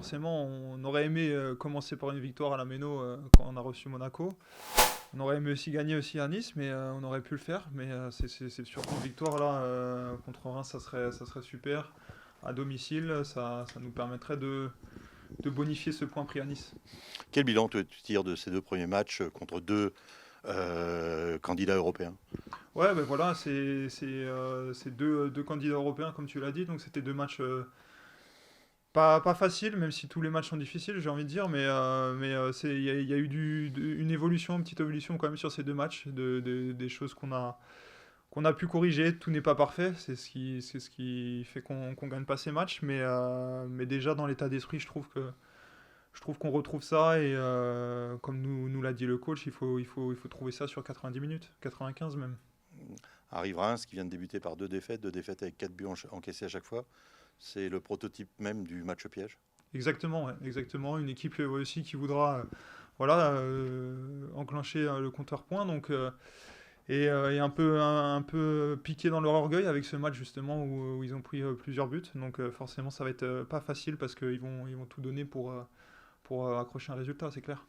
forcément, on aurait aimé commencer par une victoire à la Méno quand on a reçu Monaco. On aurait aimé aussi gagner aussi à Nice, mais on aurait pu le faire. Mais c'est surtout une victoire là contre Reims, ça serait super. À domicile, ça nous permettrait de bonifier ce point pris à Nice. Quel bilan tu tires de ces deux premiers matchs contre deux candidats européens? Ouais, ben voilà, c'est deux candidats européens, comme tu l'as dit. Donc c'était deux matchs pas faciles, même si tous les matchs sont difficiles, j'ai envie de dire. Il y a eu une évolution, une petite évolution quand même sur ces deux matchs, des choses qu'on a pu corriger. Tout n'est pas parfait, c'est ce qui fait qu'on gagne pas ces matchs. Mais déjà, dans l'état d'esprit, je trouve qu'on retrouve ça. Et comme nous l'a dit le coach, il faut trouver ça sur 90 minutes, 95 même. Arrive Reims qui vient de débuter par deux défaites avec 4 buts encaissés à chaque fois. C'est le prototype même du match piège. Exactement, ouais, exactement. Une équipe aussi qui voudra voilà, enclencher le compteur point. Et un peu piqué dans leur orgueil avec ce match justement où ils ont pris plusieurs buts. Donc forcément ça va être pas facile parce qu'ils vont tout donner pour accrocher un résultat, c'est clair.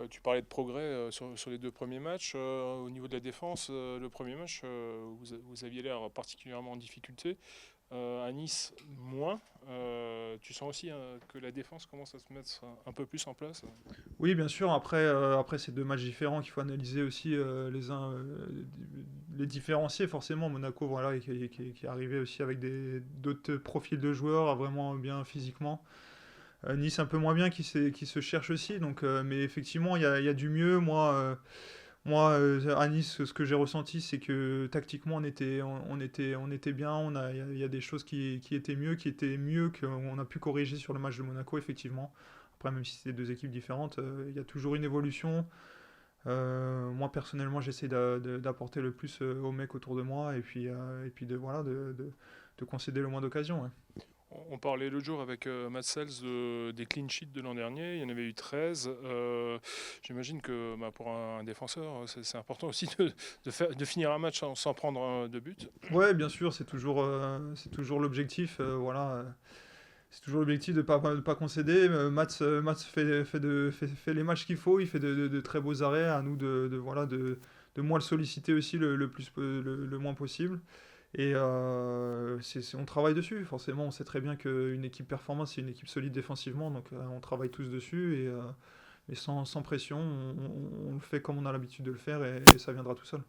Tu parlais de progrès sur les deux premiers matchs. Au niveau de la défense, le premier match, vous aviez l'air particulièrement en difficulté. À Nice, moins. Tu sens aussi que la défense commence à se mettre un peu plus en place. Oui, bien sûr. Après c'est deux matchs différents qu'il faut analyser aussi les uns les différencier forcément. Monaco, voilà, qui est arrivé aussi avec d'autres profils de joueurs, vraiment bien physiquement. Nice un peu moins bien, qui se cherche aussi. Mais effectivement, il y a du mieux. Moi, à Nice, ce que j'ai ressenti, c'est que tactiquement, on était bien. Il y a des choses qui étaient mieux qu'on a pu corriger sur le match de Monaco, effectivement. Après, même si c'est deux équipes différentes, il y a toujours une évolution. Moi, personnellement, j'essaie d'apporter le plus aux mecs autour de moi et puis voilà, de concéder le moins d'occasions. Ouais. On parlait l'autre jour avec Matt Sells des clean sheets de l'an dernier. Il y en avait eu 13. J'imagine que pour un défenseur, c'est important aussi de finir un match sans prendre de but. Ouais, bien sûr, c'est toujours l'objectif. Voilà, c'est toujours l'objectif de pas concéder. Mats fait les matchs qu'il faut, il fait de très beaux arrêts. À nous voilà, de moins le solliciter aussi le moins possible. Et on travaille dessus. Forcément, on sait très bien qu'une équipe performante, c'est une équipe solide défensivement. Donc on travaille tous dessus. Et sans pression, on le fait comme on a l'habitude de le faire et ça viendra tout seul.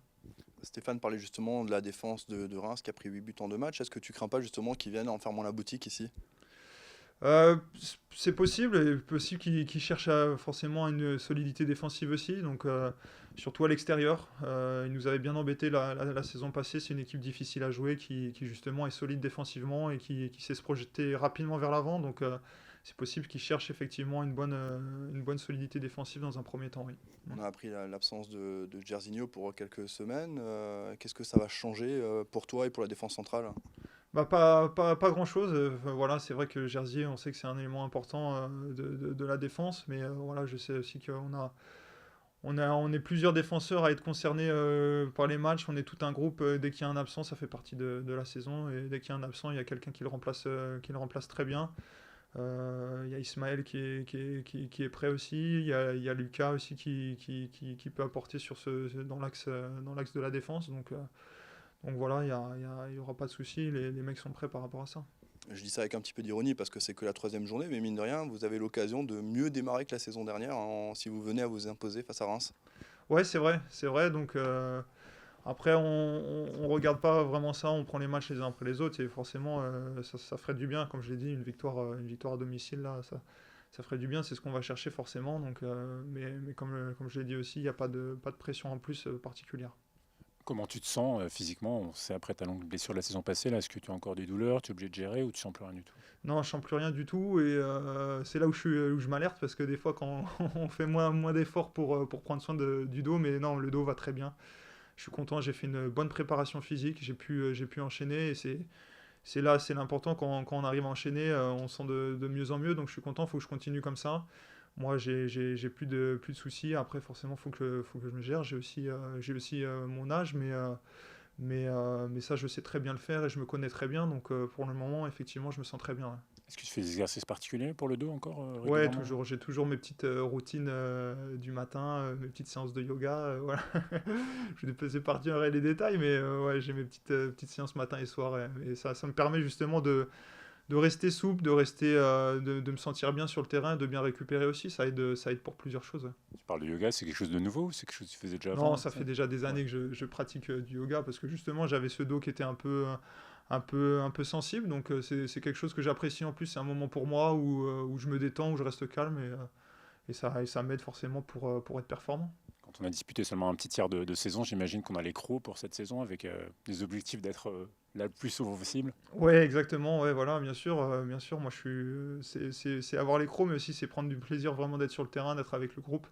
Stéphane parlait justement de la défense de Reims qui a pris 8 buts en 2 matchs. Est-ce que tu crains pas justement qu'ils viennent en fermant la boutique ici? Euh, c'est possible, et possible qu'ils cherchent forcément une solidité défensive aussi, donc surtout à l'extérieur. Ils nous avaient bien embêtés la saison passée. C'est une équipe difficile à jouer qui justement est solide défensivement et qui sait se projeter rapidement vers l'avant. Donc c'est possible qu'ils cherchent effectivement une bonne solidité défensive dans un premier temps, oui. On a appris l'absence de Jairzinho pour quelques semaines. Qu'est-ce que ça va changer pour toi et pour la défense centrale? Bah, pas grand-chose. Voilà, c'est vrai que Jerzier, on sait que c'est un élément important de la défense, mais voilà, je sais aussi qu'on est plusieurs défenseurs à être concernés par les matchs. On est tout un groupe. Dès qu'il y a un absent, ça fait partie de la saison. Et dès qu'il y a un absent, il y a quelqu'un qui le remplace très bien. Il y a Ismaël qui est prêt aussi. Il y a Lucas aussi qui peut apporter dans l'axe de la défense. Donc voilà, il y aura pas de souci. Les mecs sont prêts par rapport à ça. Je dis ça avec un petit peu d'ironie parce que c'est que la troisième journée, mais mine de rien, vous avez l'occasion de mieux démarrer que la saison dernière si vous venez à vous imposer face à Reims. Ouais, c'est vrai, c'est vrai. Donc après, on regarde pas vraiment ça. On prend les matchs les uns après les autres et forcément, ça ferait du bien. Comme je l'ai dit, une victoire à domicile là, ça ferait du bien. C'est ce qu'on va chercher forcément. Donc, mais comme je l'ai dit aussi, il n'y a pas de pression en plus particulière. Comment tu te sens physiquement? C'est après ta longue blessure de la saison passée. Là, est-ce que tu as encore des douleurs? Tu es obligé de gérer ou tu sens plus rien du tout? Non, je sens plus rien du tout et c'est là où je m'alerte parce que des fois quand on fait moins d'efforts pour prendre soin du dos, mais non, le dos va très bien. Je suis content, j'ai fait une bonne préparation physique, j'ai pu enchaîner et c'est là, c'est l'important quand on arrive à enchaîner, on sent de mieux en mieux, donc je suis content, il faut que je continue comme ça. Moi, j'ai plus de soucis. Après, forcément, faut que je me gère. J'ai aussi mon âge, mais ça, je sais très bien le faire et je me connais très bien. Donc, pour le moment, effectivement, je me sens très bien. Ouais. Est-ce que tu fais des exercices particuliers pour le dos encore Ouais, régulièrement? toujours. J'ai toujours mes petites routines du matin, mes petites séances de yoga. Voilà. Je vais pas épargner les détails, mais ouais, j'ai mes petites séances matin et soir. Et ça me permet justement de rester souple, de me sentir bien sur le terrain, de bien récupérer aussi. Ça aide pour plusieurs choses. Ouais. Tu parles de yoga, c'est quelque chose de nouveau ou c'est quelque chose que tu faisais déjà Non, avant? ça fait déjà des Ouais. années que je pratique du yoga parce que justement j'avais ce dos qui était un peu sensible. Donc c'est quelque chose que j'apprécie en plus. C'est un moment pour moi où je me détends, où je reste calme et ça m'aide forcément pour être performant. Quand on a disputé seulement un petit tiers de saison, j'imagine qu'on a les crocs pour cette saison avec des objectifs d'être là le plus souvent possible. Ouais, exactement. Ouais, voilà, bien sûr. Moi, c'est avoir les crocs, mais aussi c'est prendre du plaisir vraiment d'être sur le terrain, d'être avec le groupe.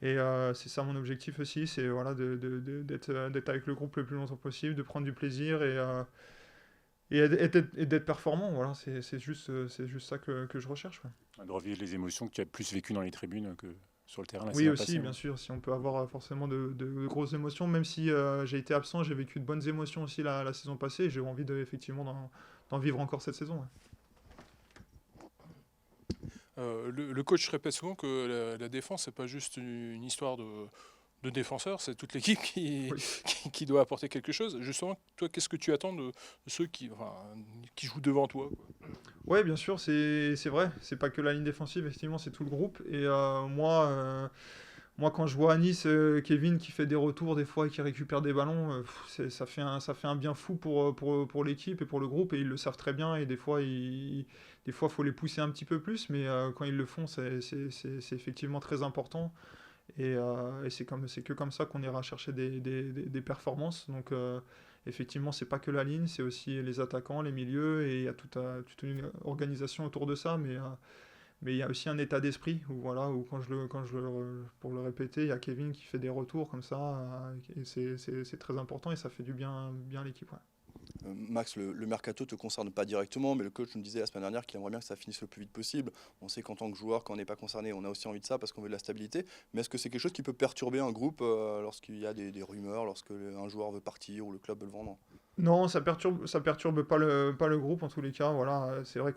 Et c'est ça mon objectif aussi, c'est voilà, d'être avec le groupe le plus longtemps possible, de prendre du plaisir et d'être performant. Voilà, c'est juste ça que je recherche. Ouais. De revivre les émotions que tu as plus vécues dans les tribunes que sur le terrain la Oui, saison aussi, passée. bien sûr, si on peut avoir forcément de grosses émotions, même si j'ai été absent, j'ai vécu de bonnes émotions aussi la saison passée et j'ai envie effectivement d'en vivre encore cette saison. Ouais. Le coach répète souvent que la défense, c'est pas juste une histoire de défenseurs, c'est toute l'équipe qui, Oui. qui doit apporter quelque chose. Justement, toi, qu'est-ce que tu attends de ceux qui jouent devant toi, quoi? Ouais, bien sûr, c'est vrai. C'est pas que la ligne défensive, effectivement, c'est tout le groupe. Et moi, quand je vois à Nice, Kevin qui fait des retours des fois et qui récupère des ballons, ça fait un bien fou pour l'équipe et pour le groupe. Et ils le savent très bien. Et des fois, faut les pousser un petit peu plus. Mais quand ils le font, c'est effectivement très important. Et c'est que comme ça qu'on ira chercher des performances. Donc, effectivement, c'est pas que la ligne, c'est aussi les attaquants, les milieux, et il y a toute une organisation autour de ça. Mais il y a aussi un état d'esprit où, voilà, où pour le répéter, il y a Kevin qui fait des retours comme ça. Et c'est très important et ça fait du bien à l'équipe. Ouais. Max, le mercato te concerne pas directement, mais le coach nous disait la semaine dernière qu'il aimerait bien que ça finisse le plus vite possible. On sait qu'en tant que joueur, quand on n'est pas concerné, on a aussi envie de ça parce qu'on veut de la stabilité. Mais est-ce que c'est quelque chose qui peut perturber un groupe lorsqu'il y a des rumeurs, lorsque un joueur veut partir ou le club veut le vendre? Non, ça perturbe pas le groupe en tous les cas. Voilà, c'est vrai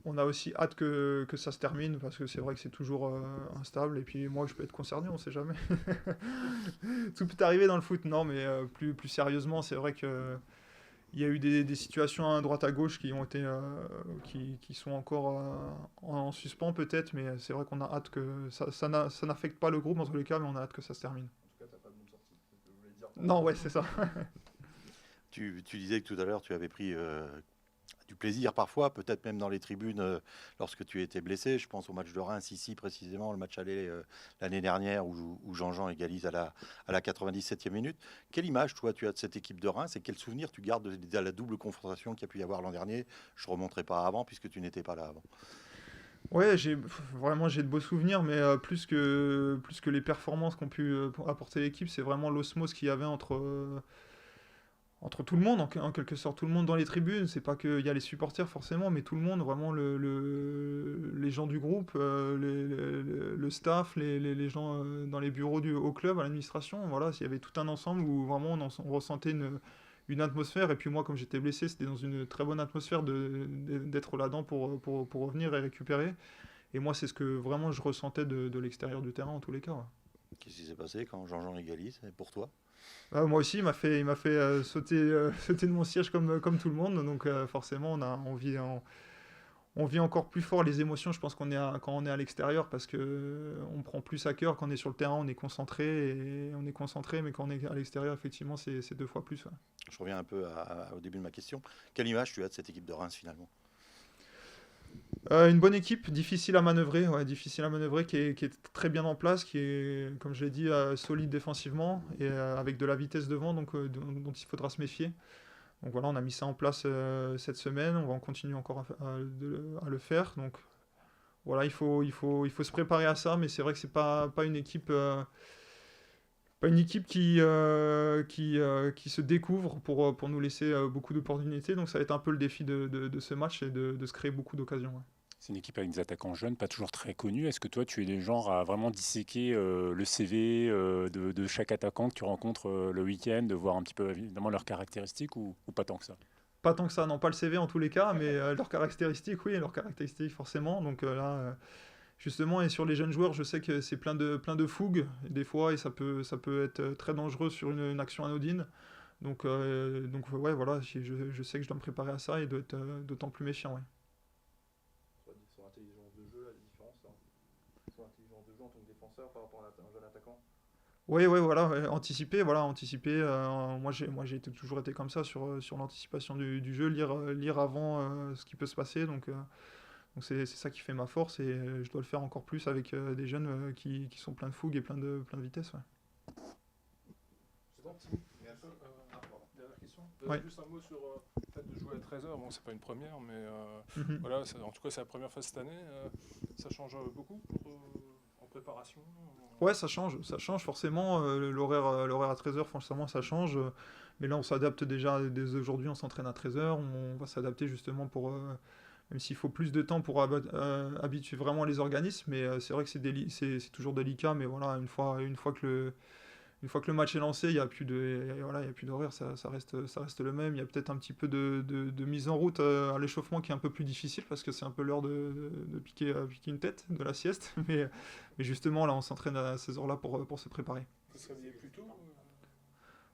on a aussi hâte que ça se termine parce que c'est vrai que c'est toujours instable. Et puis moi, je peux être concerné, on sait jamais. Tout peut arriver dans le foot, non, mais plus sérieusement, c'est vrai que il y a eu des situations à droite à gauche qui ont été qui sont encore en suspens peut-être, mais c'est vrai qu'on a hâte que ça n'affecte pas le groupe en tous les cas, mais on a hâte que ça se termine. Non, ouais, c'est ça. Tu disais que tout à l'heure, tu avais pris du plaisir parfois, peut-être même dans les tribunes lorsque tu étais blessé. Je pense au match de Reims ici précisément, le match aller l'année dernière où Jean-Jean égalise à la 97e minute. Quelle image, toi, tu as de cette équipe de Reims et quel souvenir tu gardes de la double confrontation qu'il y a pu y avoir l'an dernier? Je ne remonterai pas avant puisque tu n'étais pas là avant. Ouais, vraiment j'ai de beaux souvenirs, mais plus que les performances qu'ont pu apporter l'équipe, c'est vraiment l'osmose qu'il y avait entre tout le monde, en quelque sorte, tout le monde dans les tribunes. C'est pas qu'il y a les supporters forcément, mais tout le monde, vraiment les gens du groupe, le staff, les gens dans les bureaux au club, à l'administration. Voilà, il y avait tout un ensemble où vraiment on ressentait une atmosphère. Et puis moi, comme j'étais blessé, c'était dans une très bonne atmosphère d'être là-dedans pour revenir et récupérer. Et moi, c'est ce que vraiment je ressentais de l'extérieur du terrain en tous les cas. Ouais. Qu'est-ce qui s'est passé quand Jean-Jean égalise pour toi? Moi aussi, il m'a fait sauter de mon siège comme tout le monde. Donc forcément, on vit encore plus fort les émotions. Je pense quand on est à l'extérieur parce que on prend plus à cœur quand on est sur le terrain. On est concentré, mais quand on est à l'extérieur, effectivement, c'est deux fois plus. Ouais. Je reviens un peu au début de ma question. Quelle image tu as de cette équipe de Reims finalement? Une bonne équipe, difficile à manœuvrer, ouais, qui est très bien en place, qui est, comme je l'ai dit, solide défensivement et avec de la vitesse devant, donc dont il faudra se méfier. Donc voilà, on a mis ça en place cette semaine, on va en continuer encore à le faire. Donc voilà, il faut se préparer à ça, mais c'est vrai que c'est pas une équipe. Pas une équipe qui se découvre pour nous laisser beaucoup d'opportunités. Donc ça va être un peu le défi de ce match et de se créer beaucoup d'occasions. Ouais. C'est une équipe avec des attaquants jeunes, pas toujours très connus. Est-ce que toi, tu es des genres à vraiment disséquer le CV de chaque attaquant que tu rencontres le week-end, de voir un petit peu évidemment leurs caractéristiques ou pas tant que ça? pas tant que ça, non, pas le CV en tous les cas, mais leurs caractéristiques, oui, leurs caractéristiques forcément. Donc là, justement, et sur les jeunes joueurs, je sais que c'est plein de fougue, des fois, et ça peut être très dangereux sur une action anodine. Donc ouais, voilà, je sais que je dois me préparer à ça et dois être d'autant plus méfiant, ouais. Sur l'intelligence de jeu, la différence, hein. Sur l'intelligence de jeu en tant que défenseur par rapport à un jeune attaquant. Oui, ouais, voilà, ouais, anticiper, voilà, anticiper. Moi, j'ai toujours été comme ça sur l'anticipation du jeu, lire avant ce qui peut se passer. Donc c'est ça qui fait ma force et je dois le faire encore plus avec des jeunes qui sont pleins de fougue et plein de vitesse. Ouais. C'est bon, dernière question. Ouais. Juste un mot sur le fait de jouer à 13h. Bon, c'est pas une première, mais Mhm. voilà, en tout cas, c'est la première fois cette année. Ça change beaucoup en préparation. Ouais, ça change forcément. L'horaire à 13h, franchement, ça change. Mais là, on s'adapte déjà dès aujourd'hui, on s'entraîne à 13h. On va s'adapter justement même s'il faut plus de temps pour habituer vraiment les organismes. Mais c'est vrai que c'est toujours délicat. Mais voilà, une fois que le match est lancé, il n'y a plus voilà, il y a plus d'horaire, ça reste le même. Il y a peut-être un petit peu de mise en route à l'échauffement qui est un peu plus difficile parce que c'est un peu l'heure de piquer une tête, de la sieste. Mais justement, là, on s'entraîne à ces heures-là pour se préparer. Faut se réveiller plus tôt.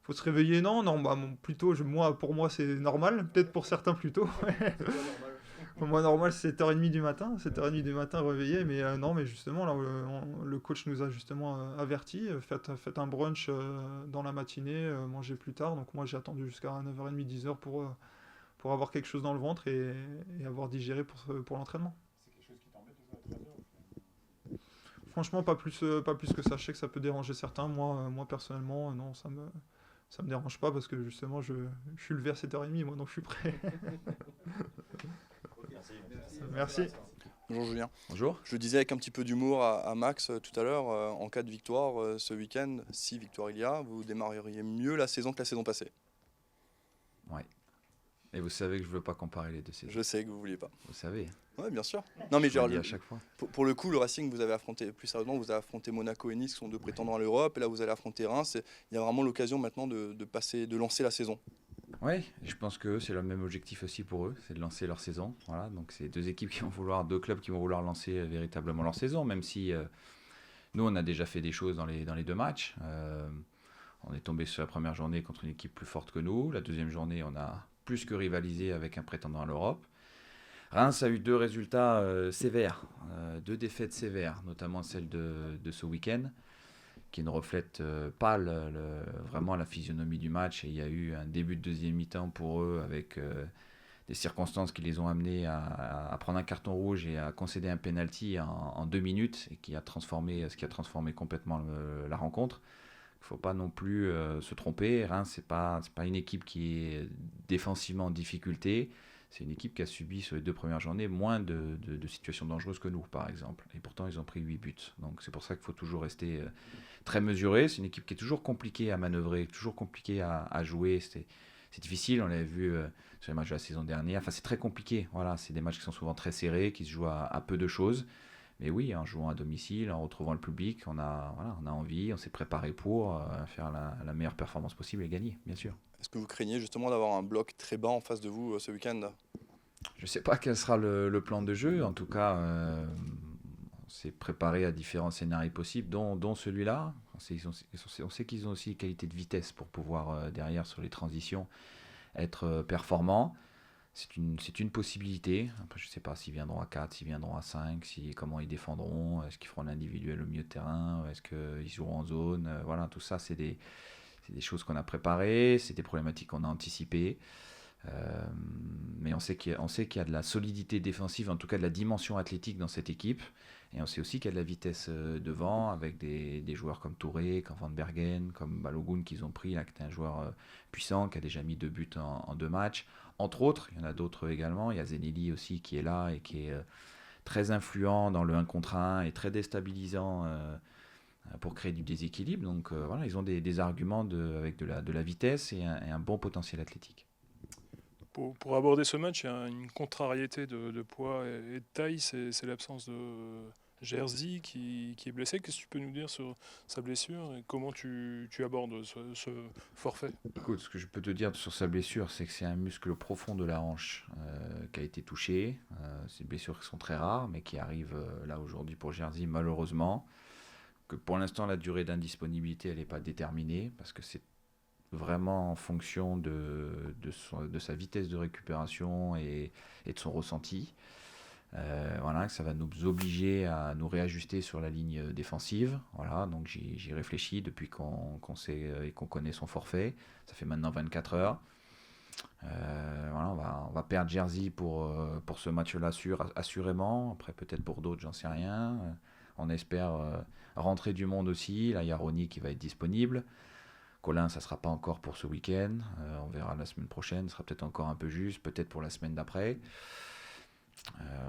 Faut se réveiller, non, bah, plutôt, pour moi, c'est normal. Peut-être pour certains, plutôt. Pour moi, normal, c'est 7h30 du matin. 7h30 du matin, réveillé. Mais non, mais justement, là, le coach nous a justement averti. Faites un brunch dans la matinée, mangez plus tard. Donc moi, j'ai attendu jusqu'à 9h30, 10h pour avoir quelque chose dans le ventre et avoir digéré pour l'entraînement. C'est quelque chose qui t'embête de jouer à 13h. Franchement, pas plus que ça. Je sais que ça peut déranger certains. Moi personnellement, non, ça me dérange pas parce que justement, je suis levé à 7h30, moi, donc je suis prêt. Merci. Bonjour Julien. Bonjour. Je le disais avec un petit peu d'humour à Max tout à l'heure, en cas de victoire ce week-end, si victoire il y a, vous démarreriez mieux la saison que la saison passée. Ouais. Et vous savez que je veux pas comparer les deux saisons. Je sais que vous vouliez pas. Vous savez. Ouais, bien sûr. Non mais Je le dis genre, à chaque fois. pour le coup, le Racing, vous avez affronté, plus sérieusement, vous avez affronté Monaco et Nice, qui sont deux prétendants à l'Europe, et là vous allez affronter Reims. Il y a vraiment l'occasion maintenant de lancer la saison. Oui, je pense que c'est le même objectif aussi pour eux, c'est de lancer leur saison. Voilà, donc c'est deux clubs qui vont vouloir lancer véritablement leur saison, même si nous on a déjà fait des choses dans les deux matchs. On est tombé sur la première journée contre une équipe plus forte que nous. La deuxième journée, on a plus que rivalisé avec un prétendant à l'Europe. Reims a eu deux résultats sévères, deux défaites sévères, notamment celle de ce week-end, qui ne reflète pas vraiment la physionomie du match. Et il y a eu un début de deuxième mi-temps pour eux avec des circonstances qui les ont amenés à prendre un carton rouge et à concéder un penalty en 2 minutes, et ce qui a transformé complètement la rencontre. Il ne faut pas non plus se tromper. Reims, c'est pas une équipe qui est défensivement en difficulté. C'est une équipe qui a subi sur les 2 premières journées moins de situations dangereuses que nous, par exemple. Et pourtant, ils ont pris 8 buts. Donc c'est pour ça qu'il faut toujours rester très mesuré. C'est une équipe qui est toujours compliquée à manœuvrer, toujours compliquée à jouer. C'est difficile, on l'avait vu sur les matchs de la saison dernière. Enfin, c'est très compliqué. Voilà, c'est des matchs qui sont souvent très serrés, qui se jouent à peu de choses. Mais oui, en jouant à domicile, en retrouvant le public, on a envie, on s'est préparé pour faire la meilleure performance possible et gagner, bien sûr. Est-ce que vous craignez justement d'avoir un bloc très bas en face de vous ce week-end ? Je ne sais pas quel sera le plan de jeu. En tout cas, on s'est préparé à différents scénarios possibles, dont celui-là. On sait qu'ils ont aussi des qualités de vitesse pour pouvoir, derrière, sur les transitions, être performants. C'est une possibilité. Après, je ne sais pas s'ils viendront à 4, s'ils viendront à 5, comment ils défendront, est-ce qu'ils feront l'individuel au milieu de terrain, est-ce qu'ils joueront en zone. Voilà, tout ça, c'est des choses qu'on a préparées, c'est des problématiques qu'on a anticipées. Mais on sait qu'il y a de la solidité défensive, en tout cas de la dimension athlétique dans cette équipe. Et on sait aussi qu'il y a de la vitesse devant, avec des joueurs comme Touré, comme Van Bergen, comme Balogun qu'ils ont pris, là, qui est un joueur puissant, qui a déjà mis 2 buts en 2 matchs. Entre autres, il y en a d'autres également. Il y a Zenelli aussi qui est là et qui est très influent dans le 1 contre 1 et très déstabilisant pour créer du déséquilibre. Donc voilà, ils ont des arguments avec de la vitesse et un bon potentiel athlétique. Pour aborder ce match, il y a une contrariété de poids et de taille, c'est l'absence de Jerzy qui est blessé. Qu'est-ce que tu peux nous dire sur sa blessure et comment tu abordes ce forfait? Écoute, ce que je peux te dire sur sa blessure, c'est que c'est un muscle profond de la hanche qui a été touché. C'est des blessures qui sont très rares, mais qui arrivent là aujourd'hui pour Jerzy, malheureusement. Que pour l'instant, la durée d'indisponibilité, elle n'est pas déterminée, parce que c'est vraiment en fonction de sa vitesse de récupération et de son ressenti. Voilà, ça va nous obliger à nous réajuster sur la ligne défensive. Voilà, donc j'y réfléchis depuis qu'on sait et qu'on connaît son forfait. Ça fait maintenant 24 heures. Voilà, on va perdre Jerzy pour ce match-là assurément. Après, peut-être pour d'autres, j'en sais rien. On espère rentrer du monde aussi. Là, il y a Ronny qui va être disponible. Colin, ça ne sera pas encore pour ce week-end. On verra la semaine prochaine. Ce sera peut-être encore un peu juste, peut-être pour la semaine d'après.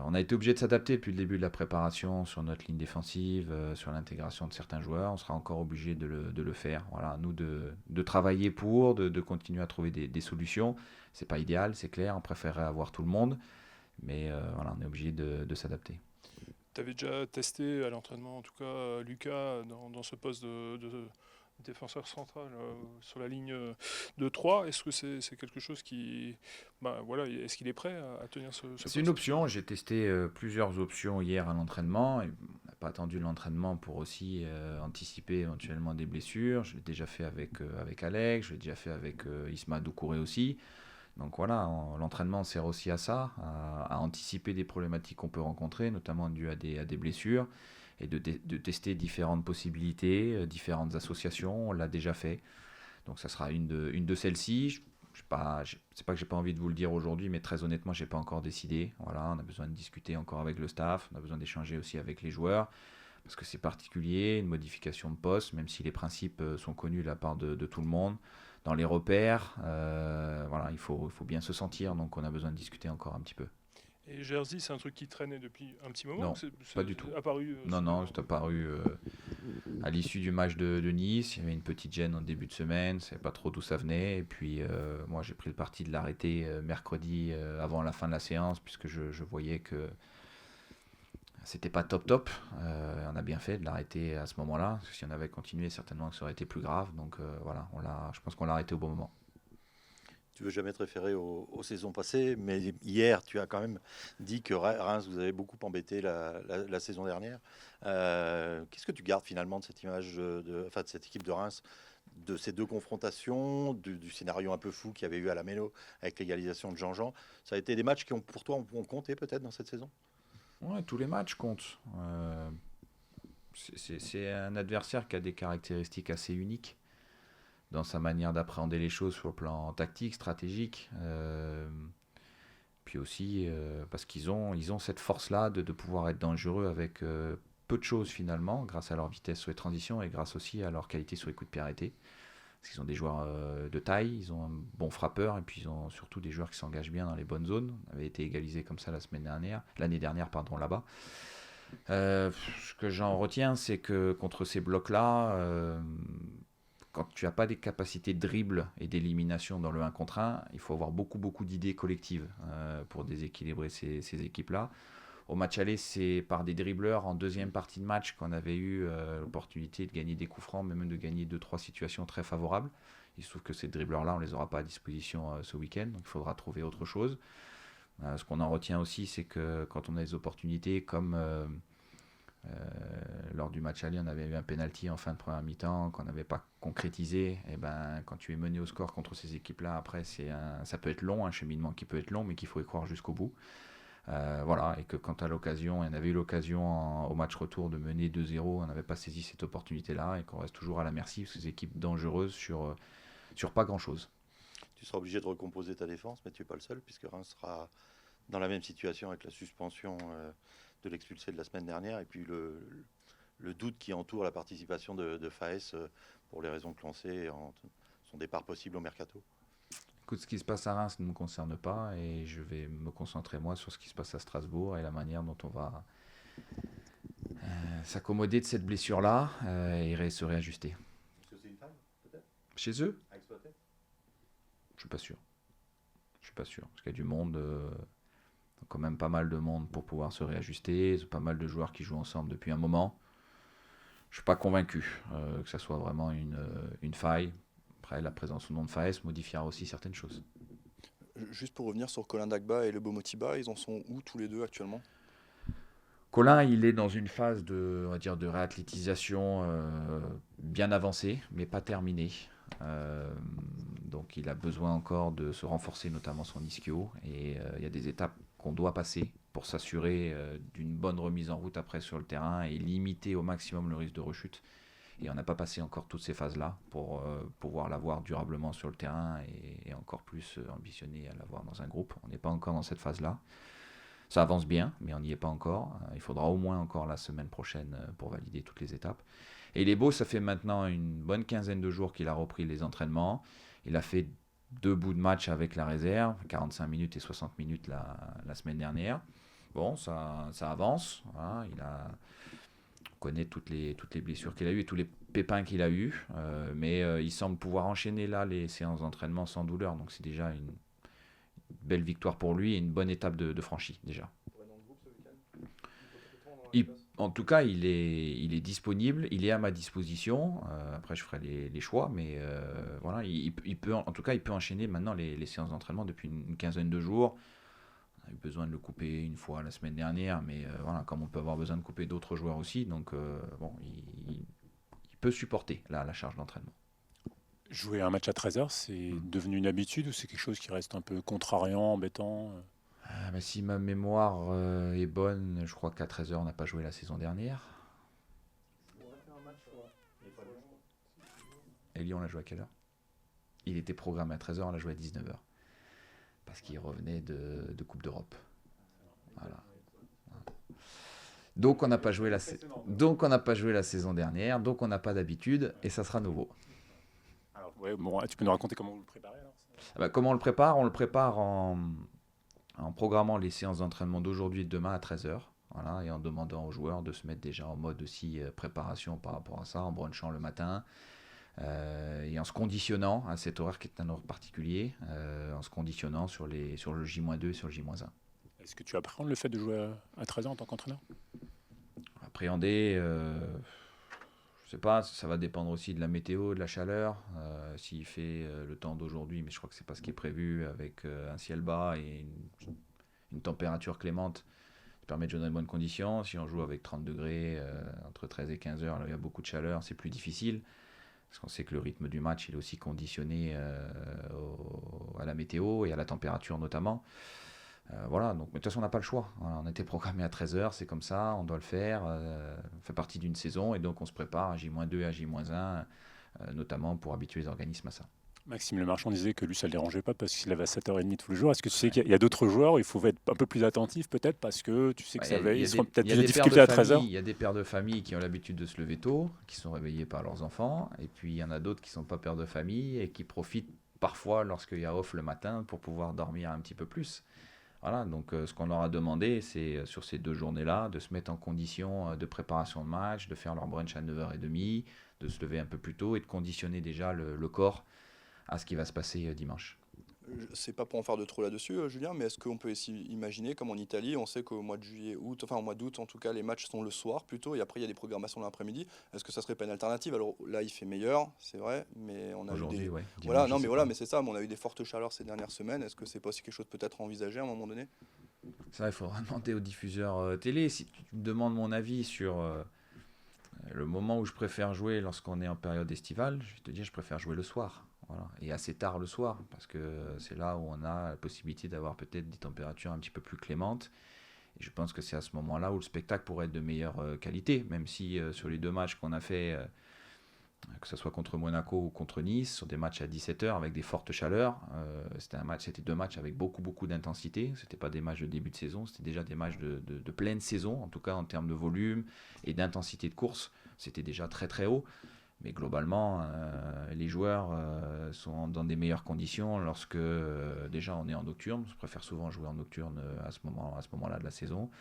On a été obligé de s'adapter depuis le début de la préparation sur notre ligne défensive, sur l'intégration de certains joueurs. On sera encore obligé de le faire. Voilà, nous de travailler de continuer à trouver des solutions. C'est pas idéal, c'est clair. On préférerait avoir tout le monde, mais voilà, on est obligé de s'adapter. Tu avais déjà testé à l'entraînement, en tout cas, Lucas, dans ce poste de défenseur central sur la ligne de 3. Est-ce que c'est quelque chose qui... voilà, est-ce qu'il est prêt à tenir ce poste? C'est une option. J'ai testé plusieurs options hier à l'entraînement. Et on n'a pas attendu l'entraînement pour aussi anticiper éventuellement des blessures. Je l'ai déjà fait avec Alex, je l'ai déjà fait avec Isma Doucouré aussi. Donc voilà, l'entraînement sert aussi à ça, à anticiper des problématiques qu'on peut rencontrer, notamment dues à des blessures, et de tester différentes possibilités, différentes associations. On l'a déjà fait. Donc ça sera une de celles-ci. C'est pas que j'ai pas envie de vous le dire aujourd'hui, mais très honnêtement, j'ai pas encore décidé. Voilà, on a besoin de discuter encore avec le staff, on a besoin d'échanger aussi avec les joueurs, parce que c'est particulier, une modification de poste, même si les principes sont connus de la part de tout le monde. Dans les repères, voilà, il faut bien se sentir, donc on a besoin de discuter encore un petit peu. Et Jerzy, c'est un truc qui traînait depuis un petit moment? Non, C'est pas du tout. Apparu, Non, c'est apparu à l'issue du match de Nice. Il y avait une petite gêne en début de semaine, je ne savais pas trop d'où ça venait. Et puis moi, j'ai pris le parti de l'arrêter mercredi avant la fin de la séance, puisque je voyais que c'était pas top. On a bien fait de l'arrêter à ce moment-là, parce que si on avait continué, certainement que ça aurait été plus grave. Donc voilà, je pense qu'on l'a arrêté au bon moment. Tu veux jamais te référer aux saisons passées, mais hier, tu as quand même dit que Reims vous avait beaucoup embêté la saison dernière. Qu'est-ce que tu gardes finalement de cette image, de cette équipe de Reims, de ces deux confrontations, du scénario un peu fou qu'il y avait eu à la Méno avec l'égalisation de Jean-Jean? Ça a été des matchs qui, pour toi, ont compté peut-être dans cette saison? Ouais, tous les matchs comptent. C'est un adversaire qui a des caractéristiques assez uniques dans sa manière d'appréhender les choses sur le plan tactique, stratégique. Puis aussi parce qu'ils ont cette force-là de pouvoir être dangereux avec peu de choses finalement, grâce à leur vitesse sur les transitions et grâce aussi à leur qualité sur les coups de pied arrêtés. Parce qu'ils ont des joueurs de taille, ils ont un bon frappeur et puis ils ont surtout des joueurs qui s'engagent bien dans les bonnes zones. On avait été égalisé comme ça l'année dernière, là-bas. Ce que j'en retiens, c'est que contre ces blocs-là, quand tu n'as pas des capacités de dribble et d'élimination dans le 1 contre 1, il faut avoir beaucoup d'idées collectives pour déséquilibrer ces équipes-là. Au match aller, c'est par des dribbleurs en deuxième partie de match qu'on avait eu l'opportunité de gagner des coups francs, mais même de gagner 2-3 situations très favorables. Il se trouve que ces dribbleurs-là, on ne les aura pas à disposition ce week-end, donc il faudra trouver autre chose. Ce qu'on en retient aussi, c'est que quand on a des opportunités comme... lors du match aller, on avait eu un penalty en fin de première mi-temps qu'on n'avait pas concrétisé. Et ben, quand tu es mené au score contre ces équipes-là, après, ça peut être long, un cheminement qui peut être long, mais qu'il faut y croire jusqu'au bout. Voilà, et que quand à l'occasion, on avait eu l'occasion au match retour de mener 2-0, on n'avait pas saisi cette opportunité-là et qu'on reste toujours à la merci de ces équipes dangereuses sur pas grand-chose. Tu seras obligé de recomposer ta défense, mais tu n'es pas le seul, puisque Reims sera dans la même situation avec la suspension de l'expulsé de la semaine dernière, et puis le doute qui entoure la participation de Faes pour les raisons que l'on sait, son départ possible au mercato. Écoute, ce qui se passe à Reims ne me concerne pas et je vais me concentrer moi sur ce qui se passe à Strasbourg et la manière dont on va s'accommoder de cette blessure-là et se réajuster. Est-ce que c'est une faille, peut-être, chez eux? à exploiter? Je suis pas sûr. Parce qu'il y a du monde quand même pas mal de monde pour pouvoir se réajuster, pas mal de joueurs qui jouent ensemble depuis un moment. Je ne suis pas convaincu que ça soit vraiment une faille. Après, la présence ou non de Faes modifiera aussi certaines choses. Juste pour revenir sur Colin Dagba et Lebo Motiba, ils en sont où tous les deux actuellement? Colin, il est dans une phase on va dire, de réathlétisation bien avancée, mais pas terminée. Donc il a besoin encore de se renforcer, notamment son ischio. Et il y a des étapes qu'on doit passer pour s'assurer d'une bonne remise en route après sur le terrain et limiter au maximum le risque de rechute. Et on n'a pas passé encore toutes ces phases-là pour pouvoir l'avoir durablement sur le terrain et encore plus ambitionner à l'avoir dans un groupe. On n'est pas encore dans cette phase-là. Ça avance bien, mais on n'y est pas encore. Il faudra au moins encore la semaine prochaine pour valider toutes les étapes. Et Lebo, ça fait maintenant une bonne quinzaine de jours qu'il a repris les entraînements. Il a fait 2 bouts de match avec la réserve, 45 minutes et 60 minutes la semaine dernière. Bon, ça avance. Voilà. On connaît toutes les blessures qu'il a eues et tous les pépins qu'il a eus. Mais il semble pouvoir enchaîner là les séances d'entraînement sans douleur. Donc c'est déjà une belle victoire pour lui et une bonne étape de franchie déjà. En tout cas, il est disponible, il est à ma disposition. Après, je ferai les choix, mais voilà, il peut, en tout cas, il peut enchaîner maintenant les séances d'entraînement depuis une quinzaine de jours. On a eu besoin de le couper une fois la semaine dernière, mais voilà, comme on peut avoir besoin de couper d'autres joueurs aussi, donc bon, il peut supporter la charge d'entraînement. Jouer un match à 13h, c'est devenu une habitude ou c'est quelque chose qui reste un peu contrariant, embêtant? Mais si ma mémoire est bonne, je crois qu'à 13h, on n'a pas joué la saison dernière. Et Lyon, on l'a joué à quelle heure? Il était programmé à 13h, on l'a joué à 19h. Parce qu'il revenait de Coupe d'Europe. Voilà. Donc on n'a pas joué la saison dernière, donc on n'a pas d'habitude, et ça sera nouveau. Alors, ouais, bon, tu peux nous raconter comment vous le préparez alors? Comment on le prépare? On le prépare en programmant les séances d'entraînement d'aujourd'hui et de demain à 13h. Voilà, et en demandant aux joueurs de se mettre déjà en mode aussi préparation par rapport à ça, en brunchant le matin, et en se conditionnant à cet horaire qui est un horaire particulier, en se conditionnant sur le J-2 et sur le J-1. Est-ce que tu appréhendes le fait de jouer à 13h en tant qu'entraîneur? Appréhender, je sais pas, ça va dépendre aussi de la météo, de la chaleur. S'il fait le temps d'aujourd'hui, mais je crois que c'est pas ce qui est prévu, avec un ciel bas et une température clémente, ça permet de jouer dans de bonnes conditions. Si on joue avec 30 degrés, entre 13 et 15 heures, là, il y a beaucoup de chaleur, c'est plus difficile. Parce qu'on sait que le rythme du match il est aussi conditionné à la météo et à la température notamment. Voilà, donc de toute façon on n'a pas le choix. Voilà, on a été programmé à 13h, c'est comme ça, on doit le faire. On fait partie d'une saison et donc on se prépare à J-2 et à J-1, notamment pour habituer les organismes à ça. Maxime Le Marchand disait que lui ça ne le dérangeait pas parce qu'il avait à 7h30 tous les jours. Est-ce que tu sais qu'il y a d'autres joueurs où il faut être un peu plus attentif peut-être parce que tu sais que ils seront peut-être plus de difficultés à 13h? Il y a des pères de famille qui ont l'habitude de se lever tôt, qui sont réveillés par leurs enfants, et puis il y en a d'autres qui ne sont pas pères de famille et qui profitent parfois lorsqu'il y a off le matin pour pouvoir dormir un petit peu plus. Voilà, donc ce qu'on leur a demandé, c'est sur ces 2 journées-là, de se mettre en condition de préparation de match, de faire leur brunch à 9h30, de se lever un peu plus tôt et de conditionner déjà le corps à ce qui va se passer dimanche. C'est pas pour en faire de trop là-dessus, Julien, mais est-ce qu'on peut aussi imaginer, comme en Italie, on sait qu'au mois de juillet, août, enfin au mois d'août en tout cas, les matchs sont le soir plutôt, et après il y a des programmations l'après-midi. Est-ce que ça serait pas une alternative? Alors là, il fait meilleur, c'est vrai, mais on a Aujourd'hui, eu des... ouais. Voilà, non, mais voilà, mais c'est ça, mais on a eu des fortes chaleurs ces dernières semaines. Est-ce que c'est pas aussi quelque chose peut-être à envisager à un moment donné? Ça, il faudra demander aux diffuseurs télé. Si tu me demandes mon avis sur le moment où je préfère jouer lorsqu'on est en période estivale, je vais te dire, je préfère jouer le soir. Voilà. Et assez tard le soir, parce que c'est là où on a la possibilité d'avoir peut-être des températures un petit peu plus clémentes. Et je pense que c'est à ce moment-là où le spectacle pourrait être de meilleure qualité, même si sur les 2 matchs qu'on a fait, que ce soit contre Monaco ou contre Nice, sur des matchs à 17h avec des fortes chaleurs, c'était 2 matchs avec beaucoup d'intensité. C'était pas des matchs de début de saison, c'était déjà des matchs de pleine saison, en tout cas en termes de volume et d'intensité de course. C'était déjà très haut. Mais globalement, les joueurs sont dans des meilleures conditions lorsque déjà on est en nocturne. Je préfère souvent jouer en nocturne à ce moment-là de la saison.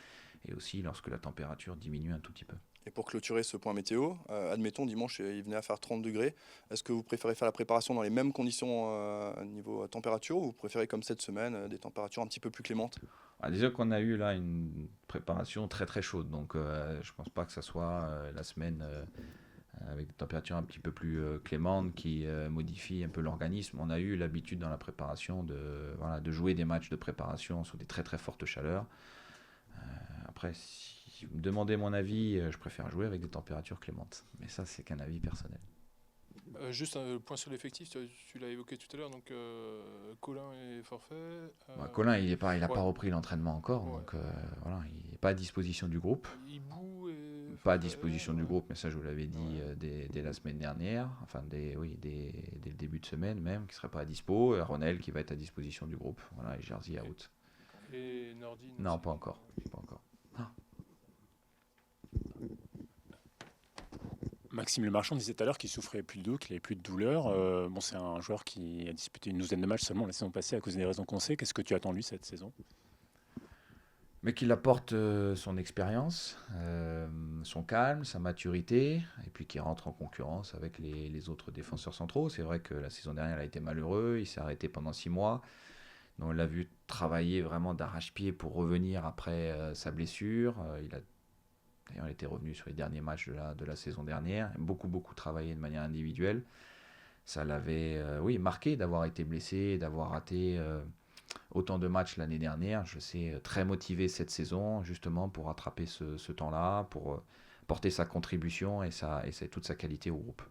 et aussi lorsque la température diminue un tout petit peu. Et pour clôturer ce point météo, admettons dimanche il venait à faire 30 degrés. Est-ce que vous préférez faire la préparation dans les mêmes conditions niveau température, ou vous préférez comme cette semaine des températures un petit peu plus clémentes? Déjà qu'on a eu là une préparation très très chaude, donc je pense pas que ça soit la semaine avec des températures un petit peu plus clémentes qui modifient un peu l'organisme. On a eu l'habitude dans la préparation de jouer des matchs de préparation sous des très très fortes chaleurs. Après, si vous me demandez mon avis, je préfère jouer avec des températures clémentes. Mais ça, c'est qu'un avis personnel. Juste un point sur l'effectif, tu l'as évoqué tout à l'heure, donc Colin est forfait. Colin, il n'a pas ouais. repris l'entraînement encore, Ouais. donc voilà, il n'est pas à disposition du groupe. Hibou est Pas à forfait, disposition du ouais. groupe, mais ça je vous l'avais dit dès la semaine dernière, enfin dès le début de semaine même, qui ne serait pas à dispo. Ronel qui va être à disposition du groupe, voilà, et Jersey out. Et Nordine Non, aussi. pas encore. Maxime Le Marchand disait tout à l'heure qu'il souffrait plus de dos, qu'il avait plus de douleur. Bon, c'est un joueur qui a disputé une douzaine de matchs seulement la saison passée à cause des raisons qu'on sait. Qu'est-ce que tu attends de lui cette saison? Mais qu'il apporte son expérience, son calme, sa maturité, et puis qu'il rentre en concurrence avec les autres défenseurs centraux. C'est vrai que la saison dernière, il a été malheureux, il s'est arrêté pendant 6 mois. Donc, on l'a vu travailler vraiment d'arrache-pied pour revenir après sa blessure. D'ailleurs, il était revenu sur les derniers matchs de la saison dernière. Beaucoup travaillé de manière individuelle. Ça l'avait marqué d'avoir été blessé, d'avoir raté autant de matchs l'année dernière. Je sais, très motivé cette saison, justement pour rattraper ce temps-là, pour porter sa contribution et toute sa qualité au groupe.